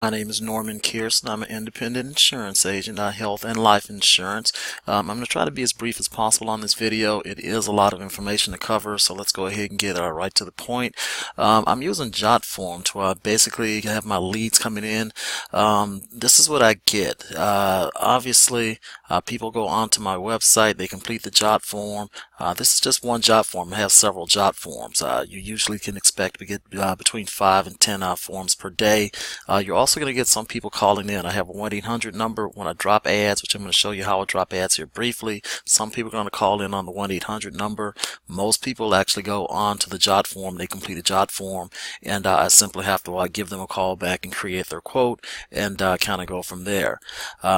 My name is Norman Kearse, and I'm an independent insurance agent, health and life insurance. I'm going to try to be as brief as possible on this video. It is a lot of information to cover, so let's go ahead and get right to the point. I'm using JotForm to basically have my leads coming in. This is what I get. Obviously, people go onto my website, they complete the JotForm. This is just one JotForm. I have several JotForms. You usually can expect to get between 5 and 10 forms per day. You're also going to get some people calling in. I have a 1-800 number when I drop ads, which I'm going to show you how I drop ads here briefly. Some people are going to call in on the 1-800 number. Most people actually go on to the JotForm. They complete a JotForm, and I simply have to give them a call back and create their quote and kind of go from there.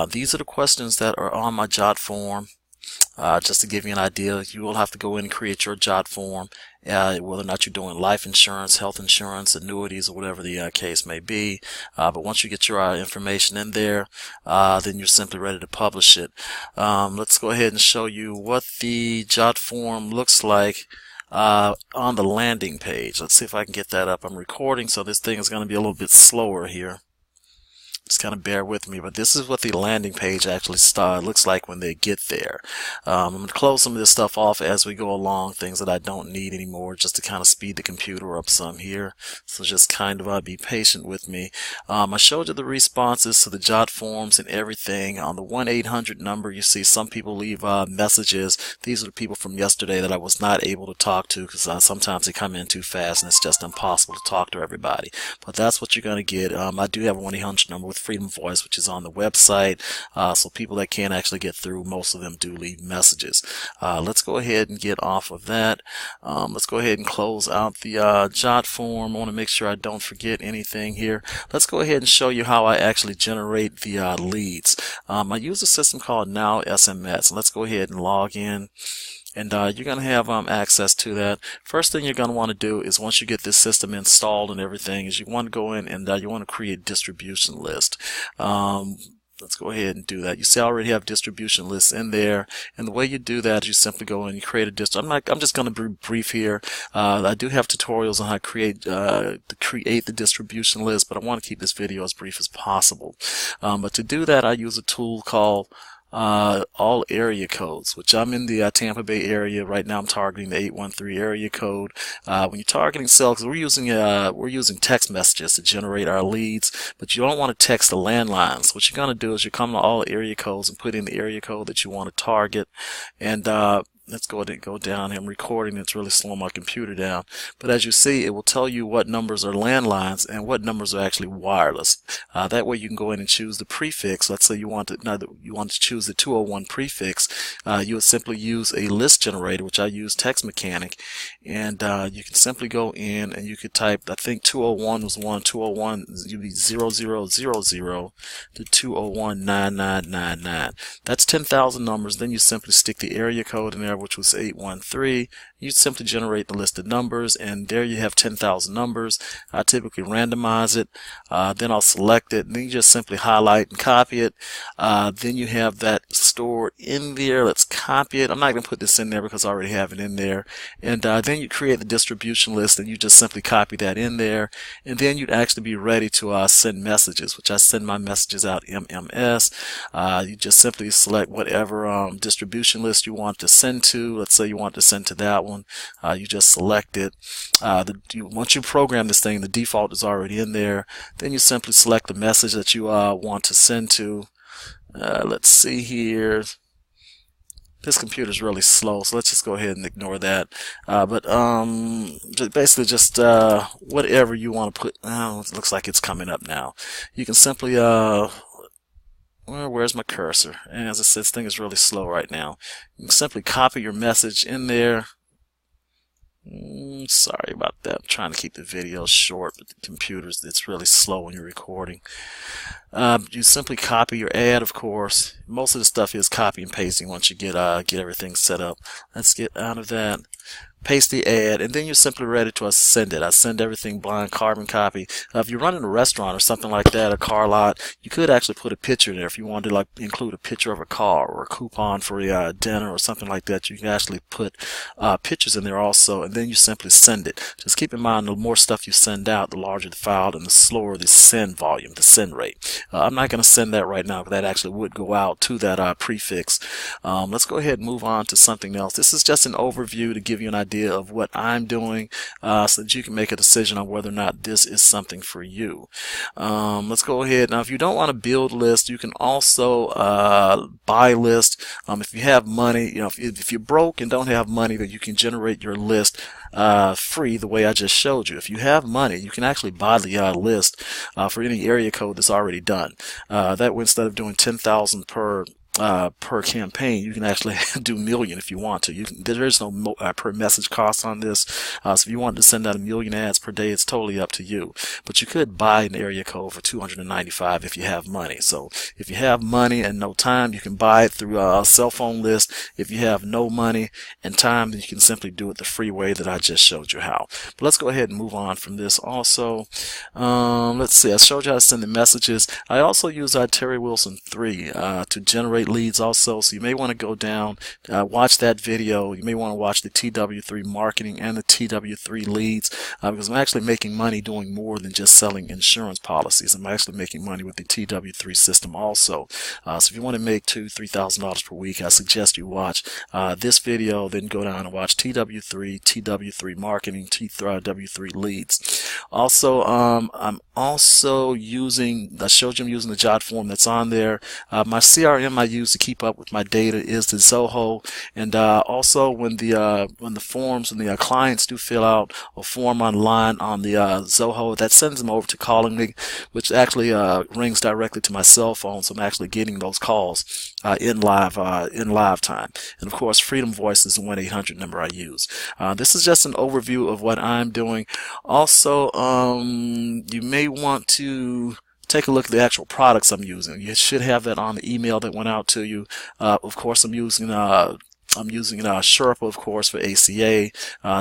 These are the questions that are on my JotForm. Just to give you an idea, you will have to go in and create your JotForm, whether or not you're doing life insurance, health insurance, annuities, or whatever the case may be. But once you get your information in there, then you're simply ready to publish it. Let's go ahead and show you what the JotForm looks like on the landing page. Let's see if I can get that up. I'm recording, so this thing is going to be a little bit slower here. Just kind of bear with me, but this is what the landing page actually looks like when they get there. I'm going to close some of this stuff off as we go along, things that I don't need anymore, just to kind of speed the computer up some here. So just kind of be patient with me. I showed you the responses to the JotForms and everything. On the 1-800 number, you see some people leave messages. These are the people from yesterday that I was not able to talk to because sometimes they come in too fast and it's just impossible to talk to everybody. But that's what you're going to get. I do have a 1-800 number with Freedom Voice, which is on the website, so people that can't actually get through, most of them do leave messages. Let's go ahead and get off of that. Let's go ahead and close out the JotForm. I want to make sure I don't forget anything here. Let's go ahead and show you how I actually generate the leads. I use a system called Now SMS. Let's go ahead and log in. And you're going to have access to that. First thing you're going to want to do is, once you get this system installed and everything, is you want to go in and you want to create distribution list. Let's go ahead and do that. You see, I already have distribution lists in there, and the way you do that is you simply go in and you create a I'm just going to be brief here. I do have tutorials on how to create the distribution list, but I want to keep this video as brief as possible. But to do that, I use a tool called all area codes, which I'm in the Tampa Bay area right now. I'm targeting the 813 area code. When you're targeting cells, we're using text messages to generate our leads, but you don't want to text the landlines. What you're going to do is you come to all area codes and put in the area code that you want to target, and let's go ahead and go down. I'm recording. It's really slowing my computer down. But as you see, it will tell you what numbers are landlines and what numbers are actually wireless. That way you can go in and choose the prefix. Let's say you want to choose the 201 prefix. You would simply use a list generator, which I use Text Mechanic. And you can simply go in and you could type, I think 201 was 1, 201 you'd be 0000 to 2019999. That's 10,000 numbers. Then you simply stick the area code in there, which was 813. You simply generate the list of numbers, and there you have 10,000 numbers. I typically randomize it, then I'll select it, and then you just simply highlight and copy it. Then you have that stored in there. Let's copy it. I'm not going to put this in there because I already have it in there. And then you create the distribution list, and you just simply copy that in there, and then you'd actually be ready to send messages, which I send my messages out MMS. You just simply select whatever distribution list you want to send to. Let's say you want to send to that one. You just select it. Once you program this thing, the default is already in there. Then you simply select the message that you want to send to. Let's see here. This computer is really slow, so let's just go ahead and ignore that. But basically just whatever you want to put. It looks like it's coming up now. You can simply where's my cursor? And as I said, this thing is really slow right now. You can simply copy your message in there. Sorry about that. I'm trying to keep the video short, but the computer's, it's really slow when you're recording. You simply copy your ad, of course. Most of the stuff is copy and pasting once you get everything set up. Let's get out of that. paste the ad, and then you're simply ready to send it. I send everything blind, carbon copy. If you're running a restaurant or something like that, a car lot, you could actually put a picture there. If you wanted to like include a picture of a car or a coupon for a dinner or something like that, you can actually put pictures in there also, and then you simply send it. Just keep in mind, the more stuff you send out, the larger the file and the slower the send volume, the send rate. I'm not going to send that right now, but that actually would go out to that prefix. Let's go ahead and move on to something else. This is just an overview to give you an idea of what I'm doing so that you can make a decision on whether or not this is something for you. Let's go ahead. Now, if you don't want to build lists, you can also buy lists. If you have money, if you're broke and don't have money, then you can generate your list free the way I just showed you. If you have money, you can actually buy the list for any area code that's already done. That way, instead of doing 10,000 per campaign, you can actually do million if you want to. There is no per message cost on this, so if you want to send out 1,000,000 ads per day, it's totally up to you. But you could buy an area code for $295 if you have money. So if you have money and no time, you can buy it through a cell phone list. If you have no money and time, then you can simply do it the free way that I just showed you how. But let's go ahead and move on from this also. Let's see, I showed you how to send the messages. I also use Terry Wilson 3 to generate leads also, so you may want to go down, watch that video. You may want to watch the TW3 marketing and the TW3 leads, because I'm actually making money doing more than just selling insurance policies. I'm actually making money with the TW3 system also. So if you want to make $2,000-$3,000 per week, I suggest you watch this video, then go down and watch TW3, TW3 marketing, TW3 leads. Also, I'm also using, I showed you I'm using the Jot form that's on there. My CRM I use to keep up with my data is the Zoho, and also when the forms and the clients do fill out a form online on the Zoho, that sends them over to Calling Me, which actually rings directly to my cell phone, so I'm actually getting those calls in live time. And of course, Freedom Voice is the 1-800 number I use. This is just an overview of what I'm doing. Also, you may want to take a look at the actual products I'm using. You should have that on the email that went out to you. Of course, I'm using Sherpa, of course, for ACA.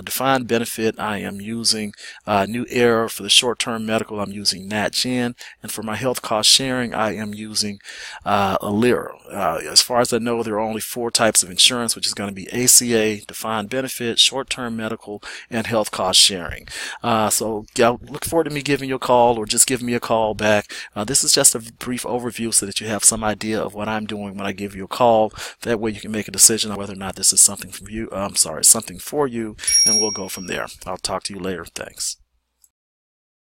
Defined benefit, I am using New Era. For the short-term medical, I'm using NatGen. And for my health cost sharing, I am using Alira. As far as I know, there are only 4 types of insurance, which is going to be ACA, defined benefit, short-term medical, and health cost sharing. So look forward to me giving you a call, or just give me a call back. This is just a brief overview so that you have some idea of what I'm doing when I give you a call. That way you can make a decision on whether or not this is something from you. Something for you, and we'll go from there. I'll talk to you later. Thanks.